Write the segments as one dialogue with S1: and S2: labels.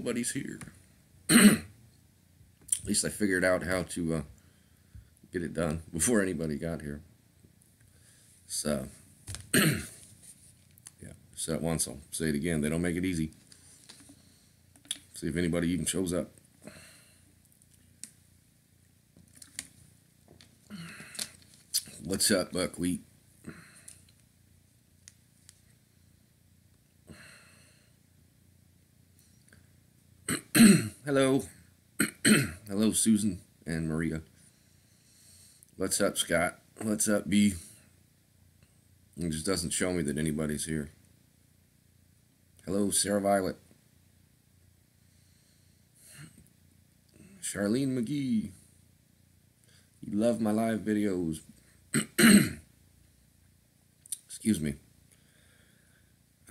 S1: nobody's here. At least I figured out how to get it done before anybody got here. So, yeah, said it once, I'll say it again. They don't make it easy. See if anybody even shows up. What's up, buckwheat? Hello. Hello, Susan and Maria. What's up, Scott? What's up, B? It just doesn't show me that anybody's here. Hello, Sarah Violet. Charlene McGee. You love my live videos. Excuse me.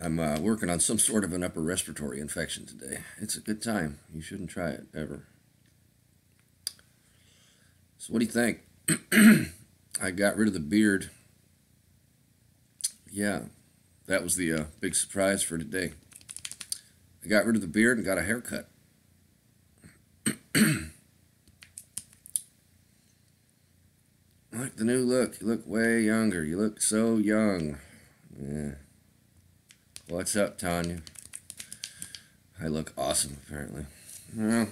S1: I'm working on some sort of an upper respiratory infection today. It's a good time. You shouldn't try it, ever. So what do you think? I got rid of the beard. Yeah, that was the big surprise for today. I got rid of the beard and got a haircut. I like the new look. You look way younger. You look so young. Yeah. What's up, Tanya? I look awesome, apparently. Well,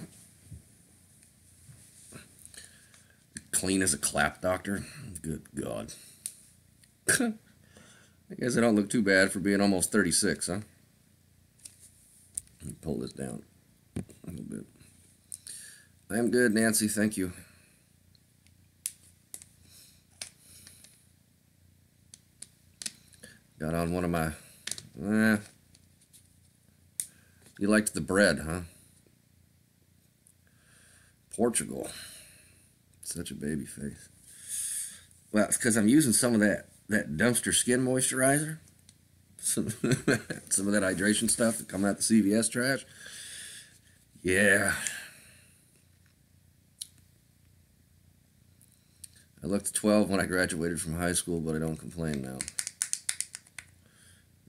S1: clean as a clap doctor. Good God. I guess I don't look too bad for being almost 36, huh? Let me pull this down a little bit. I'm good, Nancy. Thank you. Got on one of my... You liked the bread, huh? Portugal. Such a baby face. Well, it's because I'm using some of that dumpster skin moisturizer. Some of that hydration stuff that come out the CVS trash. Yeah. I looked 12 when I graduated from high school, but I don't complain now.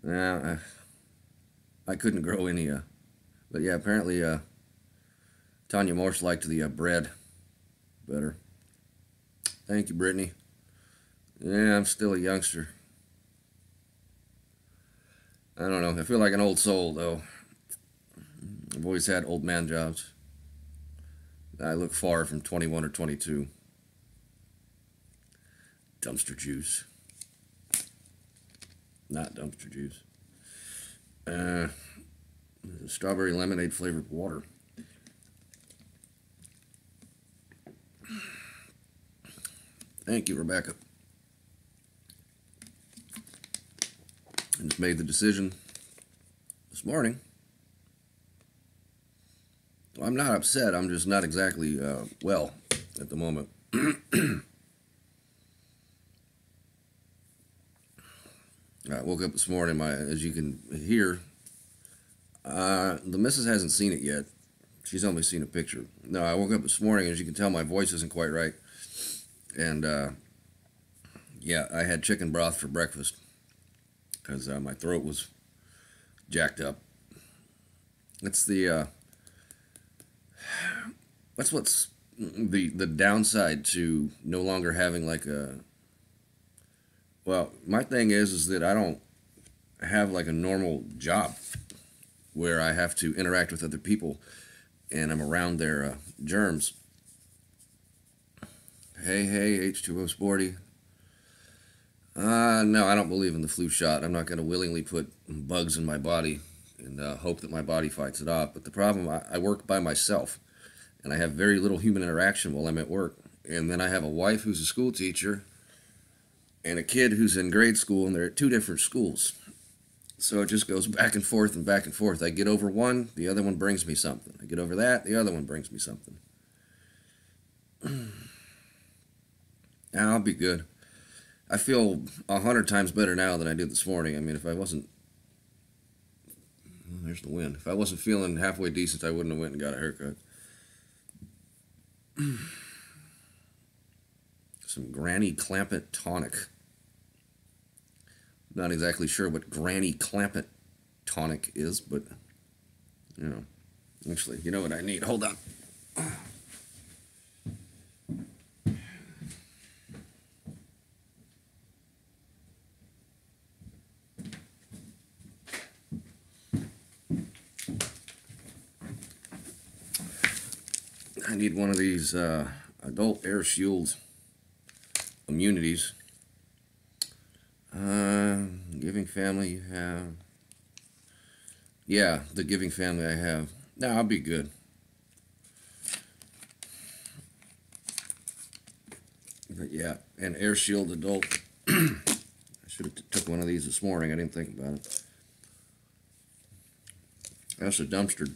S1: Nah, I couldn't grow any, but yeah, apparently, Tanya Morse liked the bread better. Thank you, Brittany. Yeah, I'm still a youngster. I don't know, I feel like an old soul, though. I've always had old man jobs. I look far from 21 or 22. Dumpster juice. Not dumpster juice. Strawberry lemonade flavored water. Thank you, Rebecca. I just made the decision this morning. Well, I'm not upset. I'm just not exactly well at the moment. I woke up this morning, as you can hear, the missus hasn't seen it yet. She's only seen a picture. No, I woke up this morning, as you can tell, my voice isn't quite right. And, yeah, I had chicken broth for breakfast because my throat was jacked up. That's what's the downside to no longer having like a... Well, my thing is that I don't have like a normal job where I have to interact with other people and I'm around their germs. Hey, H2O Sporty. No, I don't believe in the flu shot. I'm not going to willingly put bugs in my body and hope that my body fights it off. But the problem, I work by myself and I have very little human interaction while I'm at work. And then I have a wife who's a school teacher and a kid who's in grade school, and they're at two different schools. So it just goes back and forth and back and forth. I get over one, the other one brings me something. I get over that, the other one brings me something. I'll be good. I feel 100 times better now than I did this morning. I mean, if I wasn't... Well, there's the wind. If I wasn't feeling halfway decent, I wouldn't have went and got a haircut. Some Granny Clampett tonic. Not exactly sure what Granny Clampett tonic is, but, you know. Actually, you know what I need? Hold on. I need one of these adult air shield immunities. Giving family you have. Yeah, the giving family I have. No, I'll be good. But yeah, an air shield adult. I should have took one of these this morning. I didn't think about it. That's a dumpster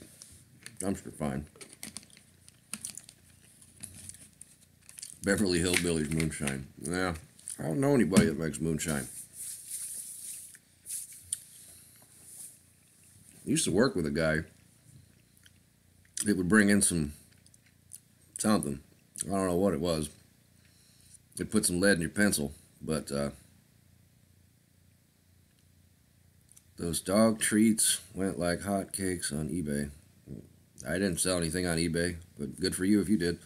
S1: find. Beverly Hillbillies moonshine. Yeah, I don't know anybody that makes moonshine. I used to work with a guy that would bring in something. I don't know what it was. They'd put some lead in your pencil, but those dog treats went like hotcakes on eBay. I didn't sell anything on eBay, but good for you if you did.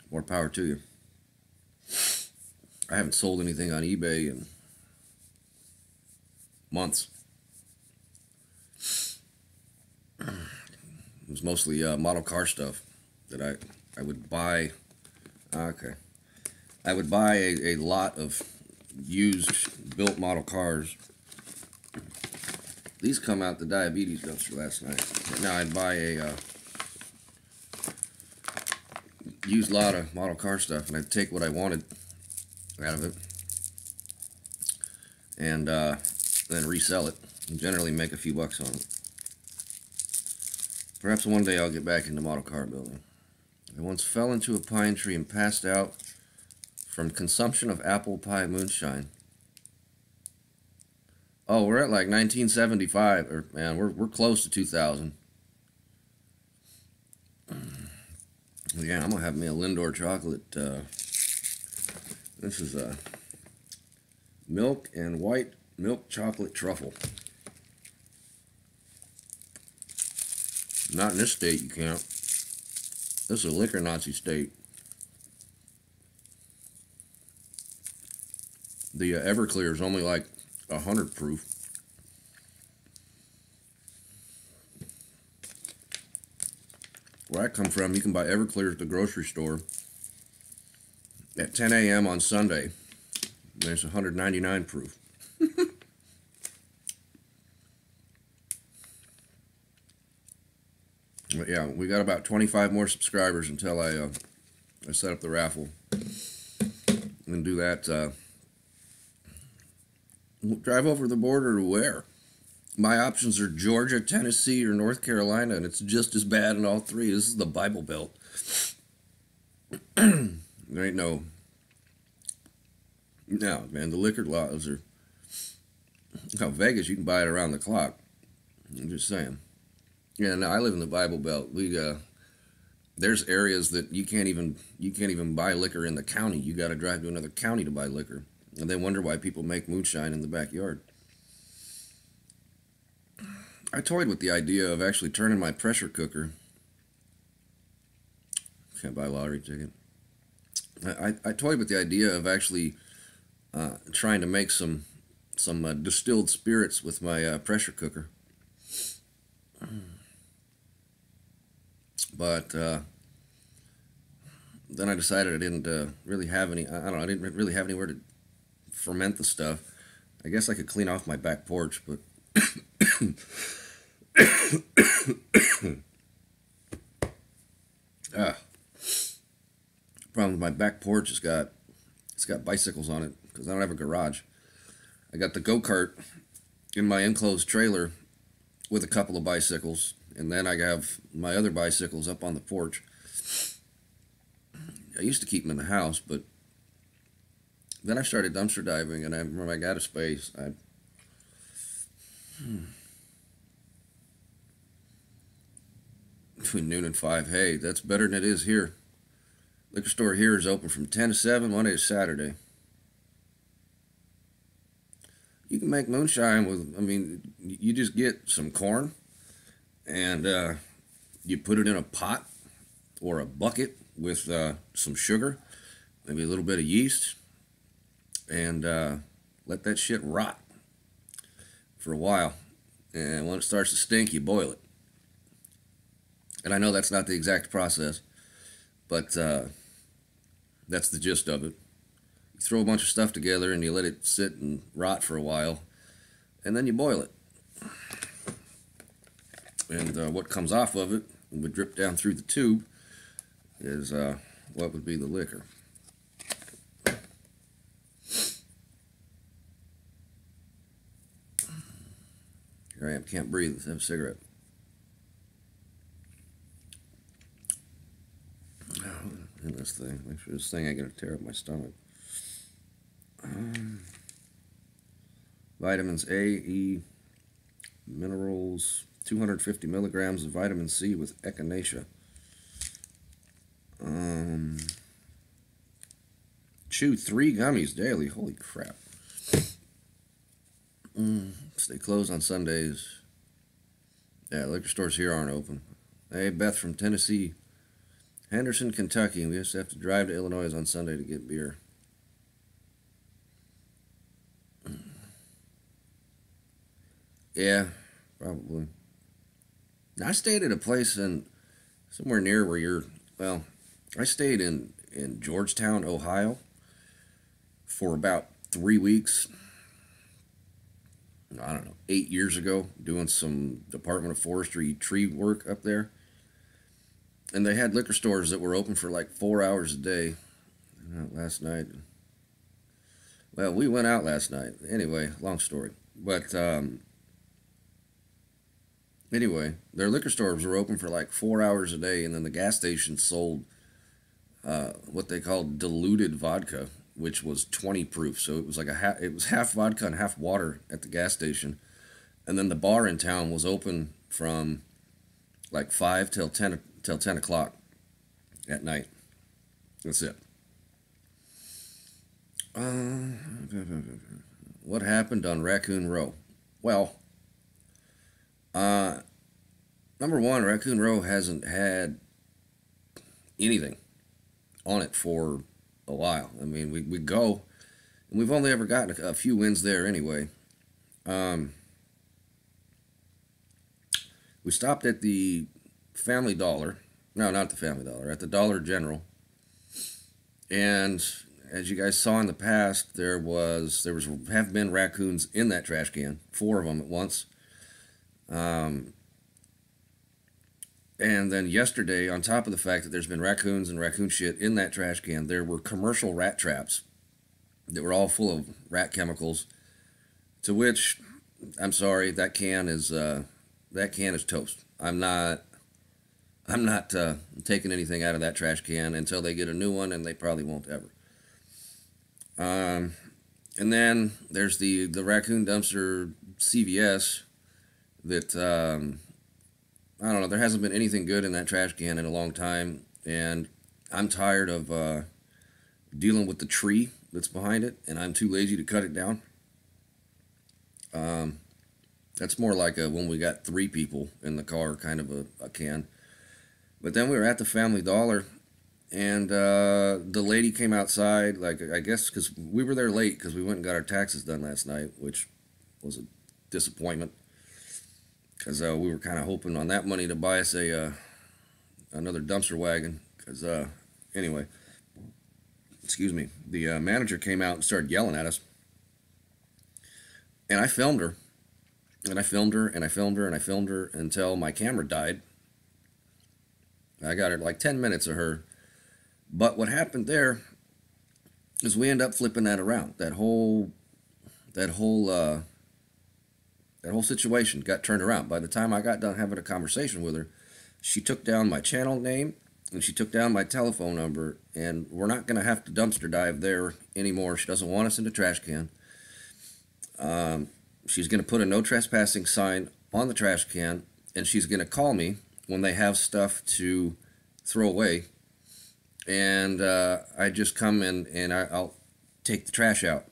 S1: More power to you. I haven't sold anything on eBay in months. It was mostly model car stuff that I would buy. Okay. I would buy a lot of used built model cars. These come out the diabetes dumpster last night. Now I'd buy a used lot of model car stuff, and I'd take what I wanted out of it and then resell it and generally make a few bucks on it. Perhaps one day I'll get back into model car building. I once fell into a pine tree and passed out from consumption of apple pie moonshine. Oh, we're at like 1975, or man, we're close to 2000. Yeah, I'm gonna have me a Lindor chocolate. This is a milk and white milk chocolate truffle. Not in this state, you can't. This is a liquor Nazi state. The Everclear is only like 100 proof. Where I come from, you can buy Everclear at the grocery store at 10 a.m. on Sunday. There's 199 proof. But yeah, we got about 25 more subscribers until I set up the raffle. And do that. Drive over the border to where? My options are Georgia, Tennessee, or North Carolina, and it's just as bad in all three. This is the Bible Belt. There ain't no... No, man, the liquor laws are... Now, Vegas, you can buy it around the clock. I'm just saying. Yeah, no, I live in the Bible Belt. There's areas that you can't even buy liquor in the county. You got to drive to another county to buy liquor. And they wonder why people make moonshine in the backyard. I toyed with the idea of actually turning my pressure cooker. Can't buy a lottery ticket. I toyed with the idea of actually trying to make some distilled spirits with my pressure cooker. But then I decided I didn't really have any. I don't know. I didn't really have anywhere to ferment the stuff. I guess I could clean off my back porch, but problem with my back porch is it's got bicycles on it because I don't have a garage. I got the go-kart in my enclosed trailer with a couple of bicycles, and then I have my other bicycles up on the porch. I used to keep them in the house, but then I started dumpster diving, and when I got a space, between noon and 5, hey, that's better than it is here. Liquor store here is open from 10 to 7, Monday to Saturday. You can make moonshine with, you just get some corn and you put it in a pot or a bucket with some sugar, maybe a little bit of yeast, and let that shit rot for a while. And when it starts to stink, you boil it. And I know that's not the exact process, but that's the gist of it. You throw a bunch of stuff together and you let it sit and rot for a while, and then you boil it. And what comes off of it would drip down through the tube is what would be the liquor. Here I am, can't breathe. Let's have a cigarette. In this thing, make sure this thing ain't gonna tear up my stomach. Vitamins A, E, minerals, 250 milligrams of vitamin C with echinacea. Chew 3 gummies daily. Holy crap. Stay closed on Sundays. Yeah, liquor stores here aren't open. Hey, Beth from Tennessee. Henderson, Kentucky. We just have to drive to Illinois on Sunday to get beer. Yeah, probably. I stayed at a place in somewhere near where you're. Well, I stayed in Georgetown, Ohio, for about 3 weeks. I don't know, 8 years ago, doing some Department of Forestry tree work up there. And they had liquor stores that were open for like 4 hours a day. Last night. Well, we went out last night. Anyway, long story. But anyway, their liquor stores were open for like 4 hours a day, and then the gas station sold what they called diluted vodka, which was 20 proof. So it was like it was half vodka and half water at the gas station. And then the bar in town was open from like 5 till 10 o'clock at night. That's it. What happened on Raccoon Row? Well, number one, Raccoon Row hasn't had anything on it for a while. I mean, we go, and we've only ever gotten a few wins there anyway. We stopped at the Family Dollar. No, not the Family Dollar. At the Dollar General. And as you guys saw in the past, there have been raccoons in that trash can. 4 of them at once. And then yesterday, on top of the fact that there's been raccoons and raccoon shit in that trash can, there were commercial rat traps that were all full of rat chemicals. To which, I'm sorry, that can is toast. I'm not taking anything out of that trash can until they get a new one, and they probably won't ever. And then there's the raccoon dumpster CVS that I don't know. There hasn't been anything good in that trash can in a long time, and I'm tired of dealing with the tree that's behind it, and I'm too lazy to cut it down. That's more like when we got 3 people in the car kind of a can. But then we were at the Family Dollar, and the lady came outside, like, I guess because we were there late because we went and got our taxes done last night, which was a disappointment because we were kind of hoping on that money to buy us another dumpster wagon. Because anyway, excuse me, the manager came out and started yelling at us, and I filmed her, and I filmed her, and I filmed her, and I filmed her until my camera died. I got her like 10 minutes of her. But what happened there is we end up flipping that around. That whole situation got turned around. By the time I got done having a conversation with her, she took down my channel name and she took down my telephone number, and we're not going to have to dumpster dive there anymore. She doesn't want us in the trash can. She's going to put a no trespassing sign on the trash can, and she's going to call me when they have stuff to throw away, and I just come in and I'll take the trash out,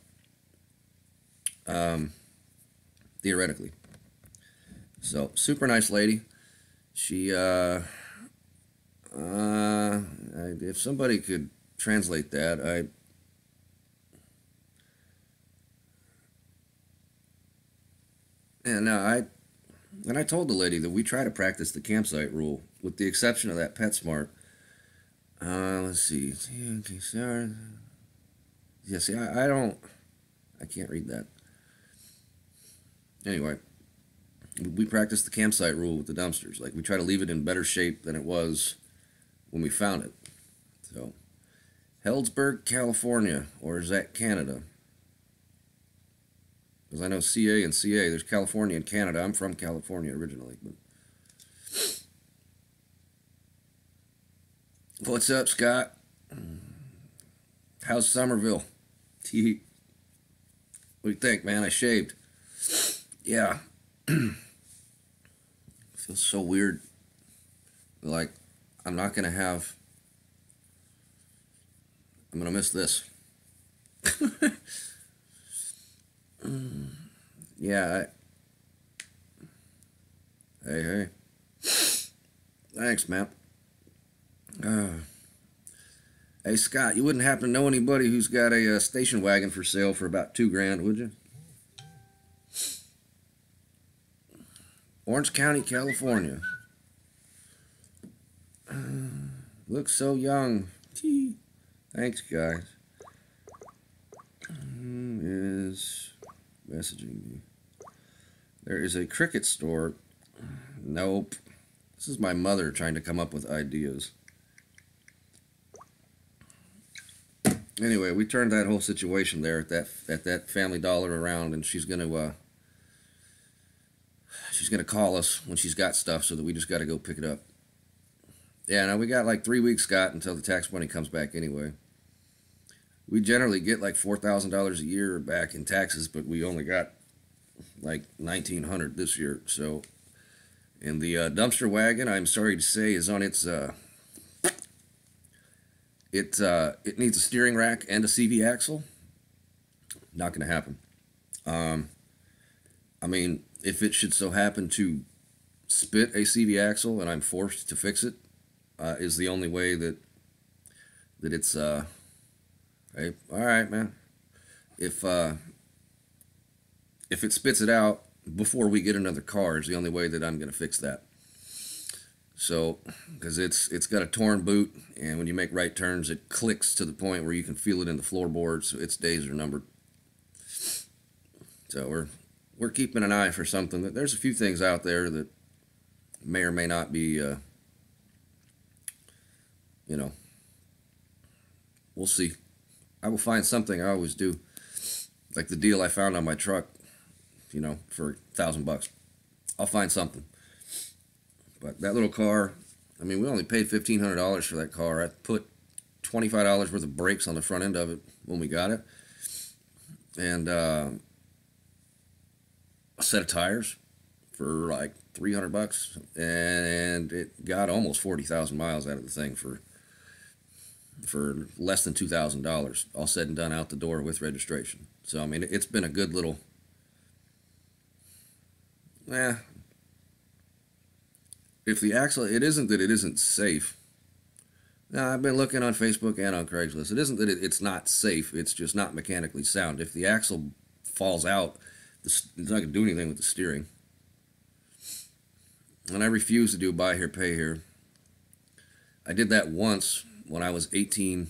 S1: theoretically. So, super nice lady. She, if somebody could translate that, and I told the lady that we try to practice the campsite rule, with the exception of that PetSmart. Let's see. Okay, sorry. Yeah, see, I can't read that. Anyway, we practice the campsite rule with the dumpsters. Like, we try to leave it in better shape than it was when we found it. So, Healdsburg, California, or is that Canada? Because I know CA and CA, there's California and Canada. I'm from California originally. But what's up, Scott? How's Somerville? What do you think, man? I shaved. Yeah. Feels so weird. Like, I'm going to miss this. Yeah. Hey. Thanks, man. Hey, Scott, you wouldn't happen to know anybody who's got a station wagon for sale for about $2,000, would you? Orange County, California. Looks so young. Thanks, guys. Is messaging me. There is a cricket store. Nope. This is my mother trying to come up with ideas. Anyway, we turned that whole situation there at that Family Dollar around, and she's gonna call us when she's got stuff, so that we just got to go pick it up. Yeah, now we got like 3 weeks, Scott, until the tax money comes back anyway. We generally get like $4,000 a year back in taxes, but we only got like $1,900 this year. So, and the dumpster wagon, I'm sorry to say, is on its it needs a steering rack and a CV axle. Not going to happen. I mean, if it should so happen to spit a CV axle and I'm forced to fix it, is the only way that it's hey, all right, man. If it spits it out before we get another car, is the only way that I'm going to fix that. So, because it's got a torn boot, and when you make right turns, it clicks to the point where you can feel it in the floorboards. So its days are numbered. So we're keeping an eye for something. There's a few things out there that may or may not be, we'll see. I will find something. I always do. Like the deal I found on my truck, for $1,000. I'll find something. But that little car, I mean, we only paid $1,500 for that car. I put $25 worth of brakes on the front end of it when we got it. And a set of tires for like $300. And it got almost 40,000 miles out of the thing for less than $2,000, all said and done out the door with registration. So, I mean, it's been a good little, if the axle, it isn't that it isn't safe. Now, I've been looking on Facebook and on Craigslist. It isn't that it's not safe, it's just not mechanically sound. If the axle falls out, it's not going to do anything with the steering. And I refuse to do buy here, pay here. I did that once when I was 18.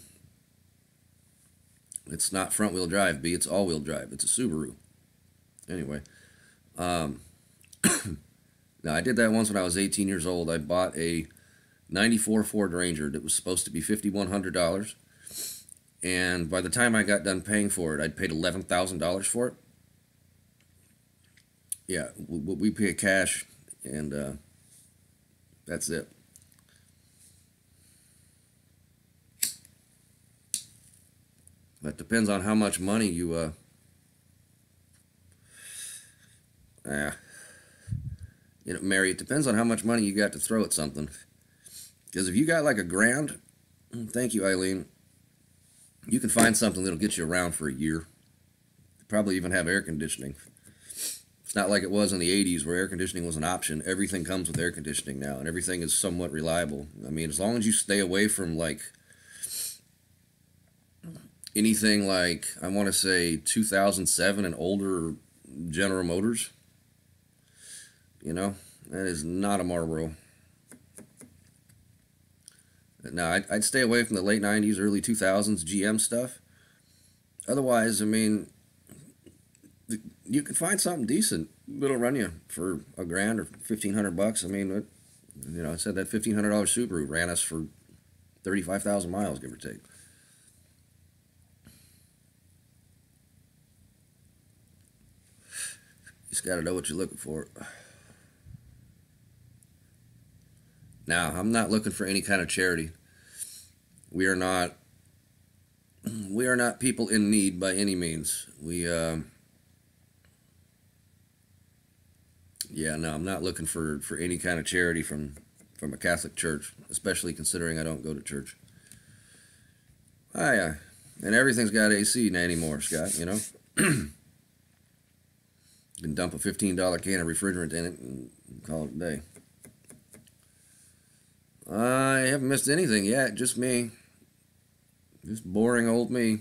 S1: It's not front-wheel drive, B. It's all-wheel drive. It's a Subaru. Anyway. Now, I did that once when I was 18 years old. I bought a 94 Ford Ranger that was supposed to be $5,100. And by the time I got done paying for it, I'd paid $11,000 for it. Yeah, we pay cash, and that's it. That depends on how much money you, Mary, it depends on how much money you got to throw at something. Because if you got like $1,000, thank you, Eileen, you can find something that'll get you around for a year. Probably even have air conditioning. It's not like it was in the 80s where air conditioning was an option. Everything comes with air conditioning now, and everything is somewhat reliable. I mean, as long as you stay away from like anything like, I want to say 2007 and older General Motors, that is not a Marlboro. Now, I'd stay away from the late 90s, early 2000s GM stuff. Otherwise, I mean, you can find something decent that'll run you for $1,000 or $1,500. I mean, I said that $1,500 Subaru ran us for 35,000 miles, give or take. You just got to know what you're looking for. Now, I'm not looking for any kind of charity. We are not people in need by any means. I'm not looking for any kind of charity from a Catholic church, especially considering I don't go to church. And everything's got AC now anymore, Scott, You can dump a $15 can of refrigerant in it and call it a day. I haven't missed anything yet, just me. Just boring old me.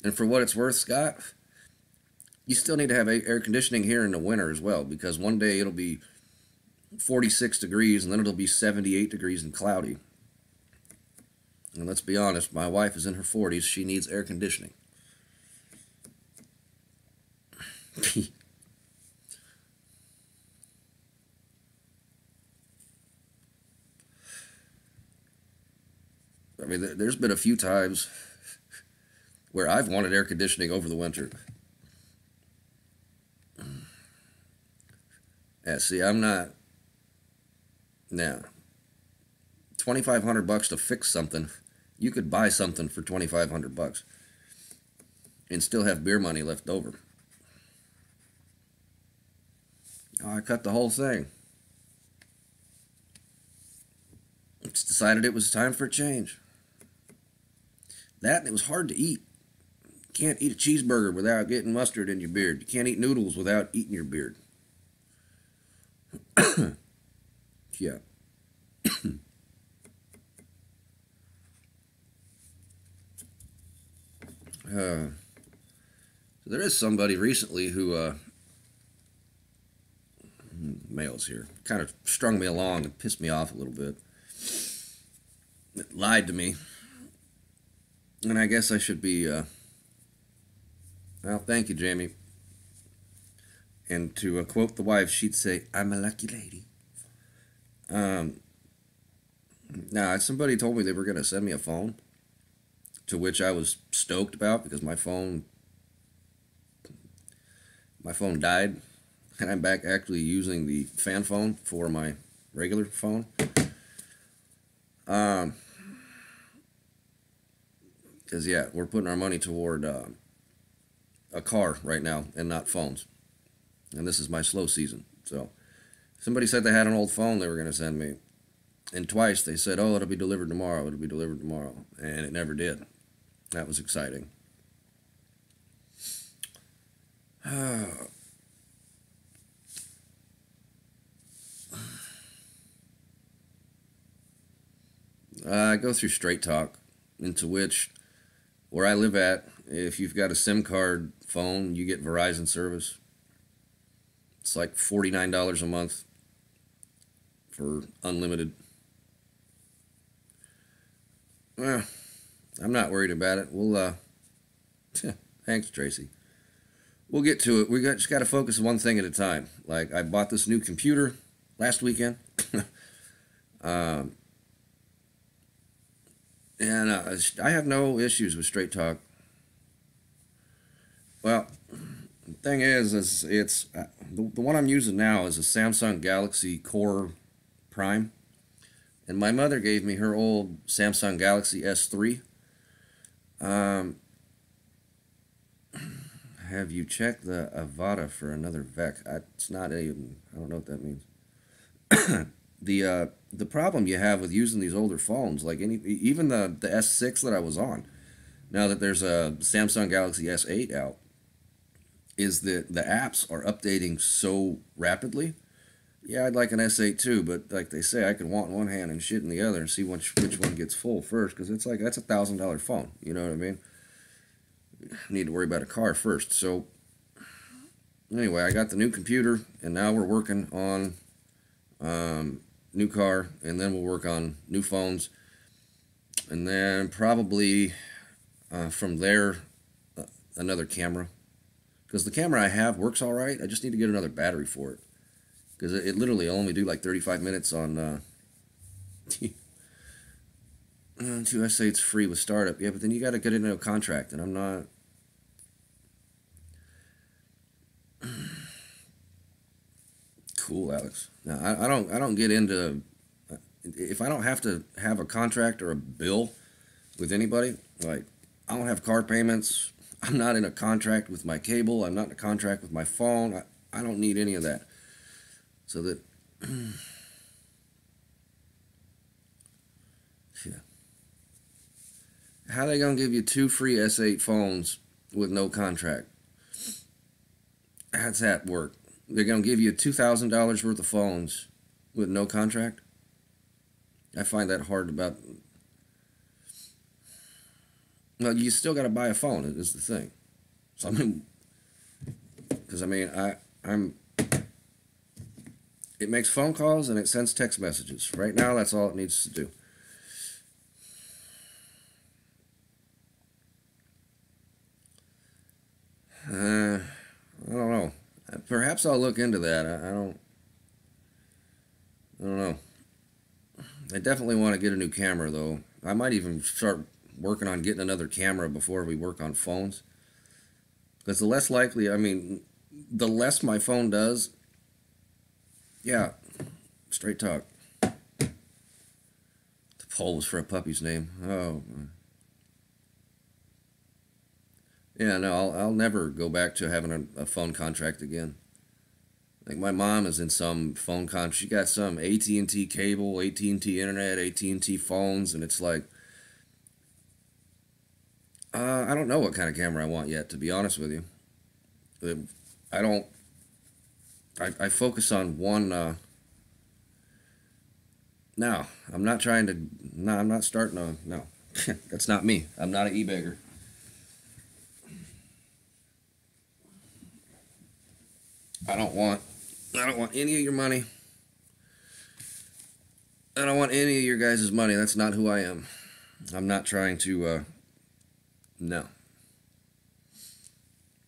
S1: And for what it's worth, Scott, you still need to have air conditioning here in the winter as well, because one day it'll be 46 degrees and then it'll be 78 degrees and cloudy. And let's be honest, my wife is in her 40s. She needs air conditioning. I mean, there's been a few times where I've wanted air conditioning over the winter. Yeah, see, I'm not. Now, $2,500 to fix something. You could buy something for $2,500 and still have beer money left over. I cut the whole thing. Just decided it was time for a change. That, and it was hard to eat. You can't eat a cheeseburger without getting mustard in your beard. You can't eat noodles without eating your beard. Yeah. So there is somebody recently who males here kind of strung me along and pissed me off a little bit. It lied to me, and I guess I should be well, thank you, Jamie. And to quote the wife, she'd say, "I'm a lucky lady." Now, somebody told me they were going to send me a phone, to which I was stoked about because my phone died, and I'm back actually using the fan phone for my regular phone. Because, yeah, we're putting our money toward a car right now and not phones. And this is my slow season. So, somebody said they had an old phone they were going to send me. And twice they said, "Oh, it'll be delivered tomorrow, it'll be delivered tomorrow." And it never did. That was exciting. I go through Straight Talk, into which, where I live at, if you've got a SIM card phone, you get Verizon service. It's like $49 a month for unlimited. Well, I'm not worried about it. We'll, thanks, Tracy. We'll get to it. Just got to focus on one thing at a time. Like, I bought this new computer last weekend. And I have no issues with Straight Talk. Well, the thing is it's the one I'm using now is a Samsung Galaxy Core Prime. And my mother gave me her old Samsung Galaxy S3. Have you checked the Avada for another VEC? It's not even, I don't know what that means. The the problem you have with using these older phones, like even the S6 that I was on, now that there's a Samsung Galaxy S8 out, is that the apps are updating so rapidly. Yeah, I'd like an S8 too, but like they say, I can want in one hand and shit in the other and see which one gets full first, because it's like that's $1,000 phone. You know what I mean? Need to worry about a car first. So anyway, I got the new computer, and now we're working on new car, and then we'll work on new phones, and then probably from there another camera, because the camera I have works all right. I just need to get another battery for it, because it literally only do like 35 minutes on 2 S8's free with startup. Yeah, but then you got to get into a contract, and I'm not. Cool, Alex. Now, I don't get into, if I don't have to have a contract or a bill with anybody. Like, I don't have car payments. I'm not in a contract with my cable. I'm not in a contract with my phone. I don't need any of that. So that, yeah. How are they gonna give you 2 free S8 phones with no contract? How's that work? They're gonna give you $2,000 worth of phones with no contract? I find that hard about. Well, you still got to buy a phone. Is the thing. So I mean, because I mean, I'm. It makes phone calls and it sends text messages. Right now, that's all it needs to do. I don't know. Perhaps I'll look into that. I don't. I don't know. I definitely want to get a new camera, though. I might even start working on getting another camera before we work on phones. Because the less likely, I mean, the less my phone does, yeah, straight talk. The poll was for a puppy's name. Oh. Yeah, no, I'll never go back to having a phone contract again. Like, my mom is in some phone contract. She got some AT&T cable, AT&T internet, AT&T phones, and it's like, I don't know what kind of camera I want yet, to be honest with you. I don't. I focus on one. No, I'm not trying to. No, I'm not starting a. No, that's not me. I'm not an e-bagger. I don't want. I don't want any of your money. I don't want any of your guys' money. That's not who I am. I'm not trying to. No.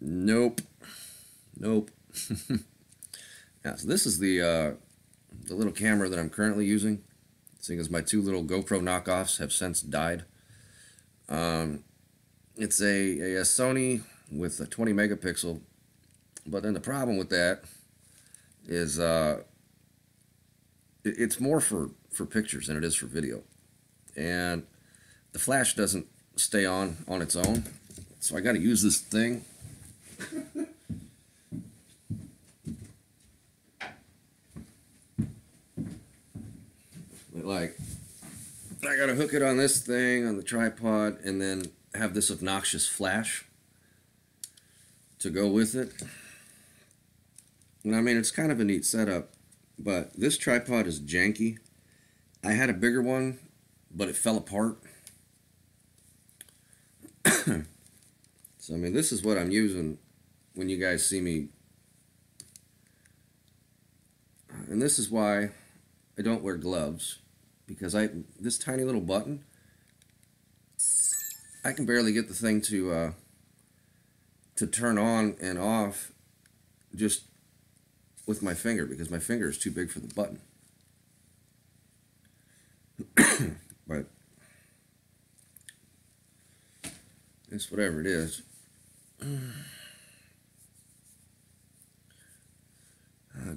S1: Nope. Nope. Yeah, so this is the little camera that I'm currently using, seeing as my 2 little GoPro knockoffs have since died. It's a Sony with a 20 megapixel, but then the problem with that is it's more for pictures than it is for video, and the flash doesn't stay on its own, so I got to use this thing. Like, I gotta hook it on this thing on the tripod, and then have this obnoxious flash to go with it. And I mean, it's kind of a neat setup, but this tripod is janky. I had a bigger one, but it fell apart. So I mean, this is what I'm using when you guys see me. And this is why I don't wear gloves, because this tiny little button, I can barely get the thing to turn on and off just with my finger, because my finger is too big for the button. But it's whatever it is.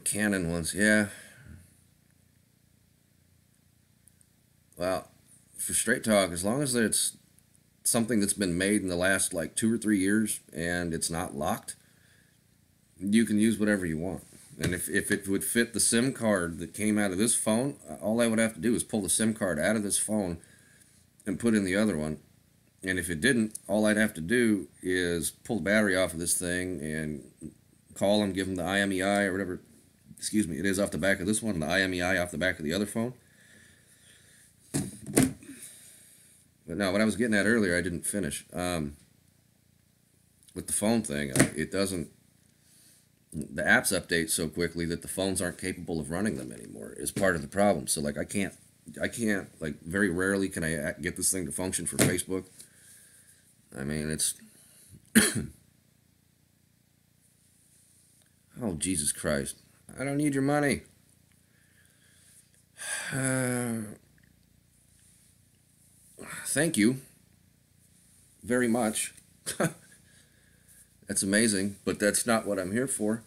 S1: Canon ones, yeah. Well, for straight talk, as long as it's something that's been made in the last like 2 or 3 years and it's not locked, you can use whatever you want. And if it would fit the SIM card that came out of this phone, all I would have to do is pull the SIM card out of this phone and put in the other one. And if it didn't, all I'd have to do is pull the battery off of this thing and call them, give them the IMEI or whatever, excuse me, it is off the back of this one, and the IMEI off the back of the other phone. But no, what I was getting at earlier, I didn't finish. With the phone thing, it doesn't, the apps update so quickly that the phones aren't capable of running them anymore is part of the problem. So like I can't, like very rarely can I get this thing to function for Facebook. I mean, it's, oh, Jesus Christ. I don't need your money. Thank you very much. That's amazing, but that's not what I'm here for.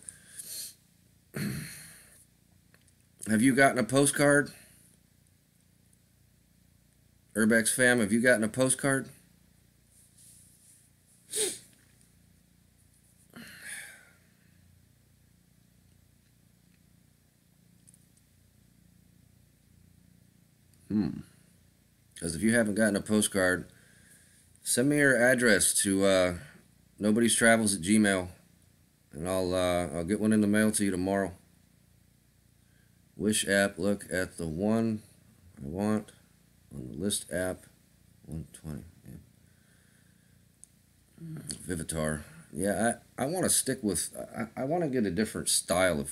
S1: Have you gotten a postcard? Urbex fam, have you gotten a postcard? Because if you haven't gotten a postcard, send me your address to nobuddystravels@gmail.com, and I'll get one in the mail to you tomorrow. Wish app, look at the one I want on the list app, 120. Yeah. Vivitar. Yeah, I want to stick with, I want to get a different style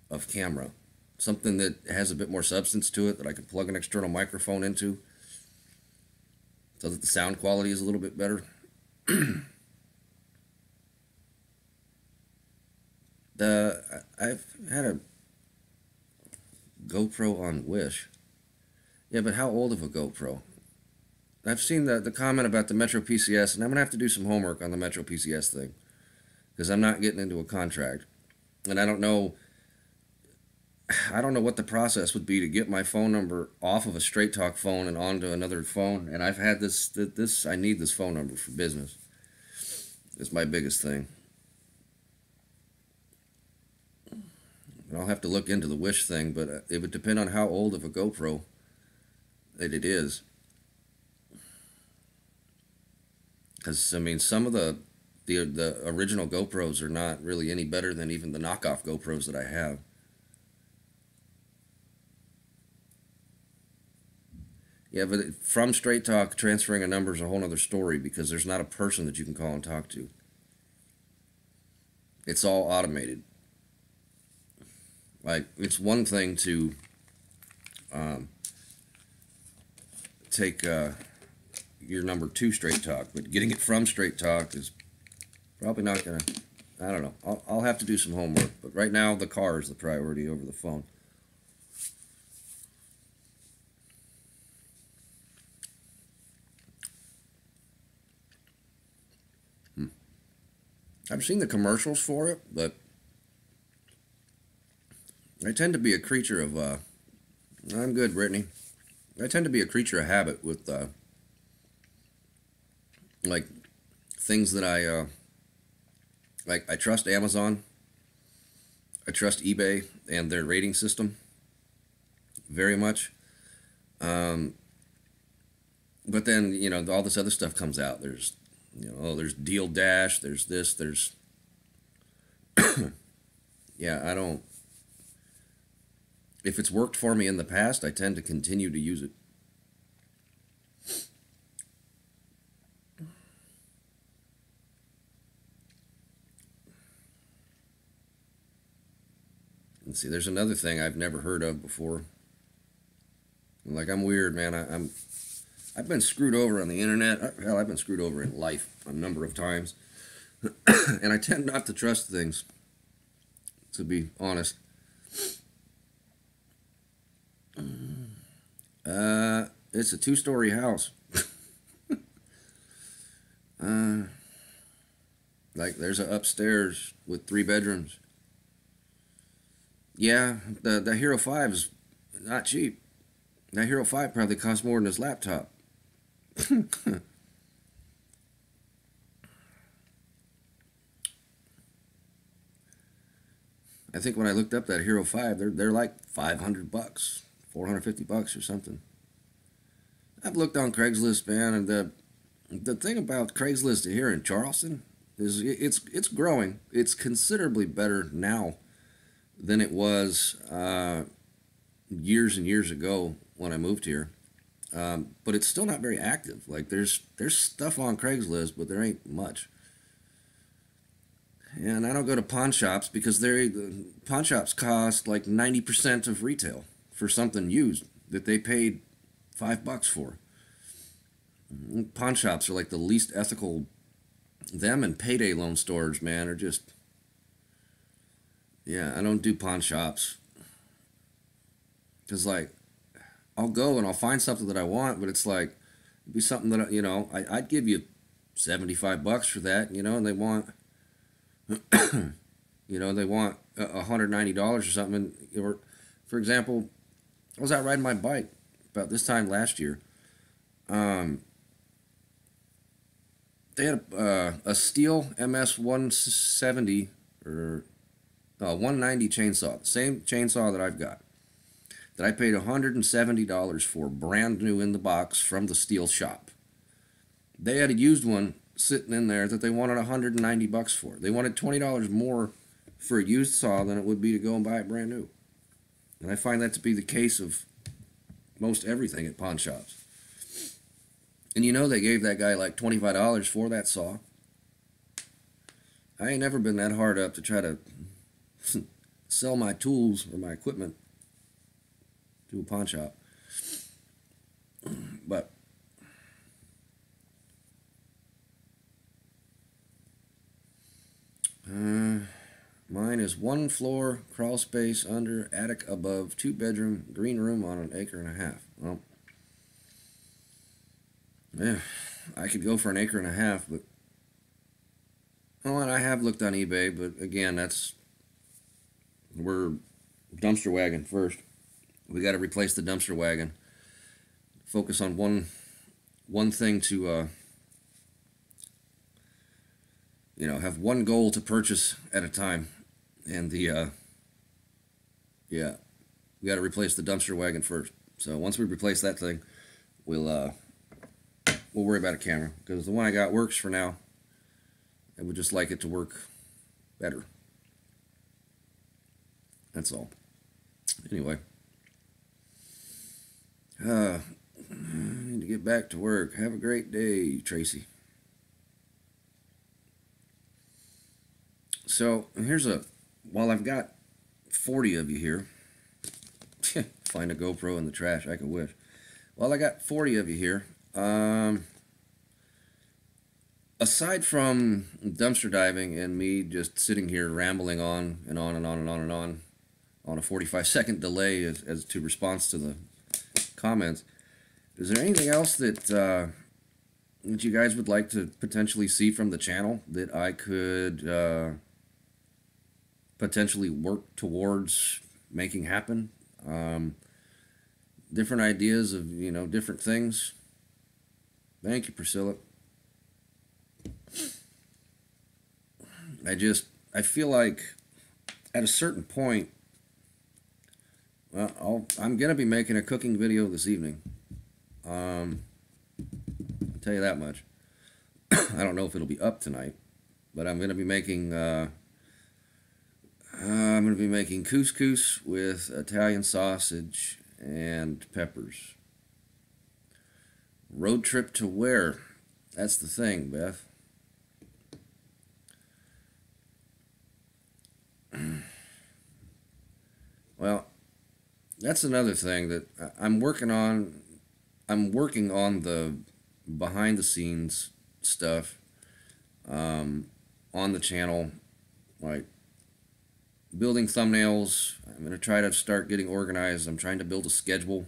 S1: of camera. Something that has a bit more substance to it, that I can plug an external microphone into so that the sound quality is a little bit better. I've had a GoPro on Wish. Yeah, but how old of a GoPro? I've seen the comment about the Metro PCS, and I'm going to have to do some homework on the Metro PCS thing, because I'm not getting into a contract. And I don't know what the process would be to get my phone number off of a Straight Talk phone and onto another phone. And I've had this I need this phone number for business. It's my biggest thing. And I'll have to look into the Wish thing, but it would depend on how old of a GoPro that it is. Because, I mean, some of the original GoPros are not really any better than even the knockoff GoPros that I have. Yeah, but from Straight Talk, transferring a number is a whole other story, because there's not a person that you can call and talk to. It's all automated. Like, it's one thing to take your number to Straight Talk, but getting it from Straight Talk is probably not going to, I don't know. I'll have to do some homework, but right now the car is the priority over the phone. I've seen the commercials for it, but I tend to be a creature of, I'm good, Brittany. I tend to be a creature of habit with, like, things that like, I trust Amazon, I trust eBay and their rating system very much. But then, you know, all this other stuff comes out. There's, you know, oh, there's Deal Dash, there's this, there's, yeah, I don't, if it's worked for me in the past, I tend to continue to use it. And see, there's another thing I've never heard of before. Like, I'm weird, man. I've been screwed over on the internet. Hell, I've been screwed over in life a number of times. And I tend not to trust things, to be honest. It's a 2-story house. Like, there's an upstairs with 3 bedrooms. Yeah, the Hero 5 is not cheap. That Hero 5 probably costs more than his laptop. I think when I looked up that Hero 5, they're like 500 bucks, 450 bucks or something. I've looked on Craigslist, man, and the thing about Craigslist here in Charleston is it's growing. It's considerably better now than it was years and years ago when I moved here. But it's still not very active. Like there's stuff on Craigslist, but there ain't much. And I don't go to pawn shops because pawn shops cost like 90% of retail for something used that they paid $5 for. Pawn shops are like the least ethical. Them and payday loan stores, man, are just, yeah, I don't do pawn shops. Because, like, I'll go and I'll find something that I want, but it's like, it'd be something that, I'd give you $75 for that, and they want, they want $190 or something. Or, for example, I was out riding my bike about this time last year. They had a steel MS 170 or 190 chainsaw, the same chainsaw that I've got, that I paid $170 for, brand new in the box from the steel shop. They had a used one sitting in there that they wanted $190 for. They wanted $20 more for a used saw than it would be to go and buy it brand new. And I find that to be the case of most everything at pawn shops. And they gave that guy like $25 for that saw. I ain't never been that hard up to try to sell my tools or my equipment to a pawn shop. But mine is 1 floor, crawl space under, attic above, 2-bedroom, green room on 1.5 acres. Well, yeah, I could go for 1.5 acres, but and I have looked on eBay, but again, we're dumpster wagon first. We got to replace the dumpster wagon. Focus on one thing to have one goal to purchase at a time, and we got to replace the dumpster wagon first. So once we replace that thing, we'll worry about a camera, because the one I got works for now. I would just like it to work better. That's all. Anyway, I need to get back to work. Have a great day, Tracy. So while I've got 40 of you here, find a GoPro in the trash, I could wish. While I got 40 of you here, aside from dumpster diving and me just sitting here rambling on and on and on and on and on a 45-second delay as to response to the comments, is there anything else that you guys would like to potentially see from the channel that I could potentially work towards making happen? Different ideas of, different things. Thank you, Priscilla. I feel like at a certain point, well, I'm going to be making a cooking video this evening. I'll tell you that much. I don't know if it'll be up tonight, but I'm going to be making couscous with Italian sausage and peppers. Road trip to where? That's the thing, Beth. Well, that's another thing that I'm working on. I'm working on the behind the scenes stuff on the channel, like building thumbnails. I'm going to try to start getting organized. I'm trying to build a schedule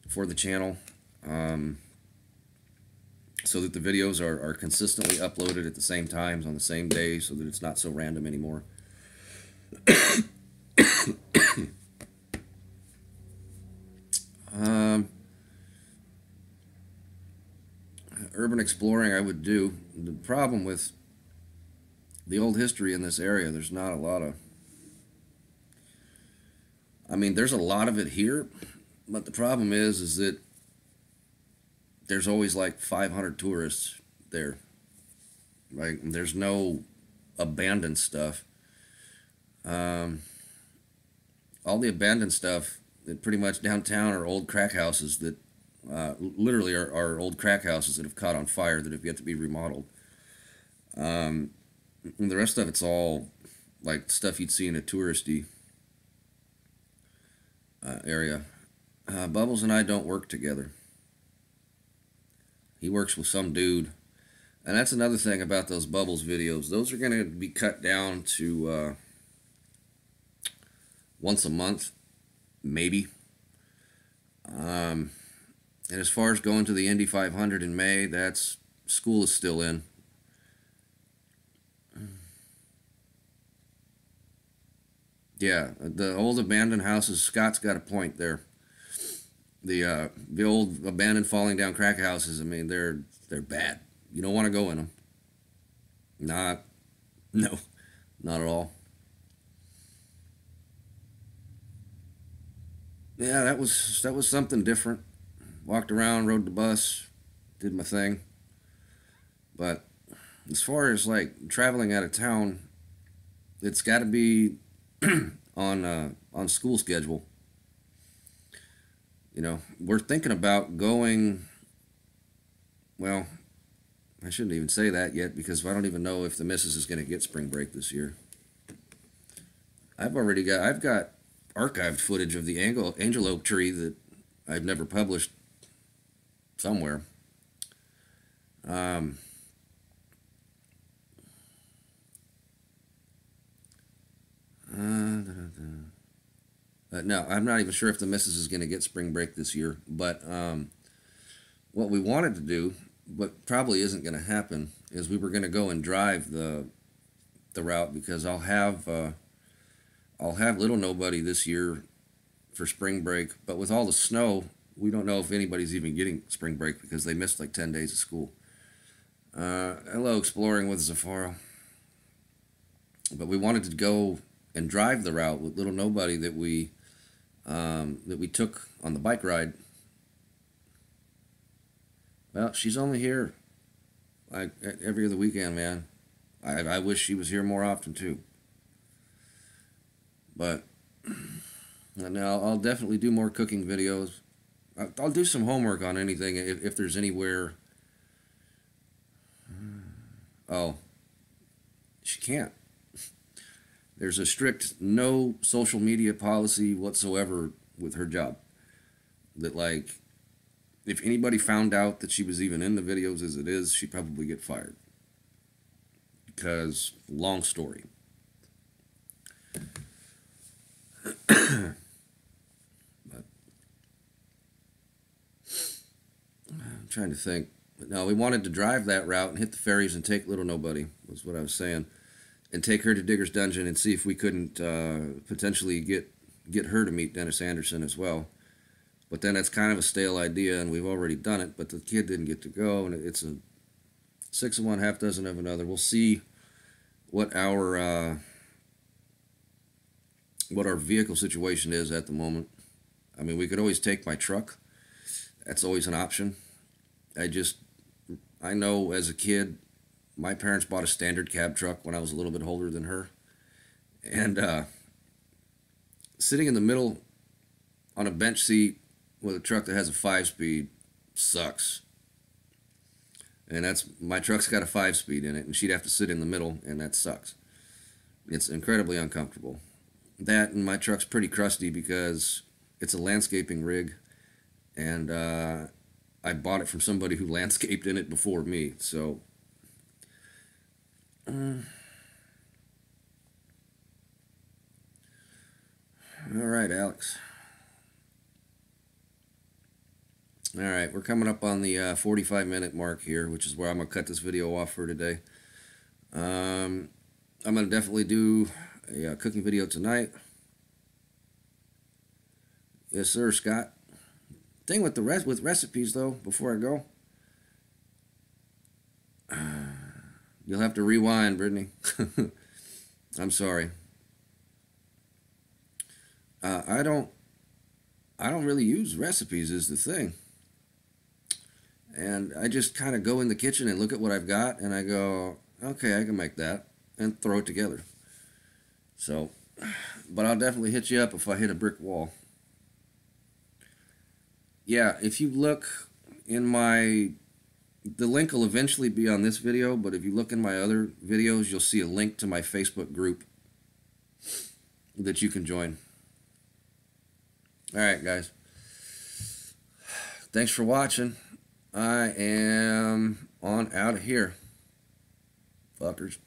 S1: for the channel so that the videos are consistently uploaded at the same times on the same day, so that it's not so random anymore. Urban exploring I would do. The problem with the old history in this area, there's not a lot of I mean, there's a lot of it here, but the problem is that there's always like 500 tourists there. Like, there's no abandoned stuff. Um, all the abandoned stuff that pretty much downtown are old crack houses that literally are old crack houses that have caught on fire that have yet to be remodeled. And the rest of it's all like stuff you'd see in a touristy area. Bubbles and I don't work together. He works with some dude. And that's another thing about those Bubbles videos. Those are going to be cut down to once a month, maybe. And as far as going to the Indy 500 in May, that's school is still in. Yeah, the old abandoned houses. Scott's got a point there. The old abandoned falling down crack houses. I mean, they're bad. You don't want to go in them. No, not at all. Yeah, that was something different. Walked around, rode the bus, did my thing. But as far as like traveling out of town, it's got to be on school schedule. You know, we're thinking about going. Well, I shouldn't even say that yet because I don't even know if the missus is going to get spring break this year. I've got archived footage of the angel oak tree that I've never published somewhere. Um, no, I'm not even sure if the missus is going to get spring break this year. But what we wanted to do, but probably isn't going to happen, is we were going to go and drive the route because I'll have little nobody this year for spring break. But with all the snow, we don't know if anybody's even getting spring break because they missed like 10 days of school. Hello, Exploring with Zafaro. But we wanted to go and drive the route with little nobody that we took on the bike ride. Well, she's only here like every other weekend, man. I wish she was here more often too. But now I'll definitely do more cooking videos. I'll do some homework on anything if there's anywhere. Oh, she can't. There's a strict no social media policy whatsoever with her job. That, like, if anybody found out that she was even in the videos as it is, she'd probably get fired. Because, long story. But I'm trying to think. No, we wanted to drive that route and hit the ferries and take little nobody, was what I was saying. And take her to Digger's Dungeon and see if we couldn't potentially get her to meet Dennis Anderson as well. But then that's kind of a stale idea, and we've already done it. But the kid didn't get to go, and it's a 6 of one, half dozen of another. We'll see what our vehicle situation is at the moment. I mean, we could always take my truck. That's always an option. I know as a kid, my parents bought a standard cab truck when I was a little bit older than her. And sitting in the middle on a bench seat with a truck that has a 5-speed sucks. And my truck's got a 5-speed in it, and she'd have to sit in the middle, and that sucks. It's incredibly uncomfortable. That, and my truck's pretty crusty because it's a landscaping rig, and I bought it from somebody who landscaped in it before me, so all right, Alex. All right, we're coming up on the 45-minute mark here, which is where I'm going to cut this video off for today. I'm going to definitely do a cooking video tonight. Yes, sir, Scott. Thing with with recipes, though, before I go, you'll have to rewind, Brittany. I'm sorry. I don't really use recipes is the thing. And I just kind of go in the kitchen and look at what I've got, and I go, okay, I can make that, and throw it together. So, but I'll definitely hit you up if I hit a brick wall. Yeah, if you look in my, the link will eventually be on this video, but if you look in my other videos, you'll see a link to my Facebook group that you can join. All right, guys. Thanks for watching. I am on out of here, fuckers.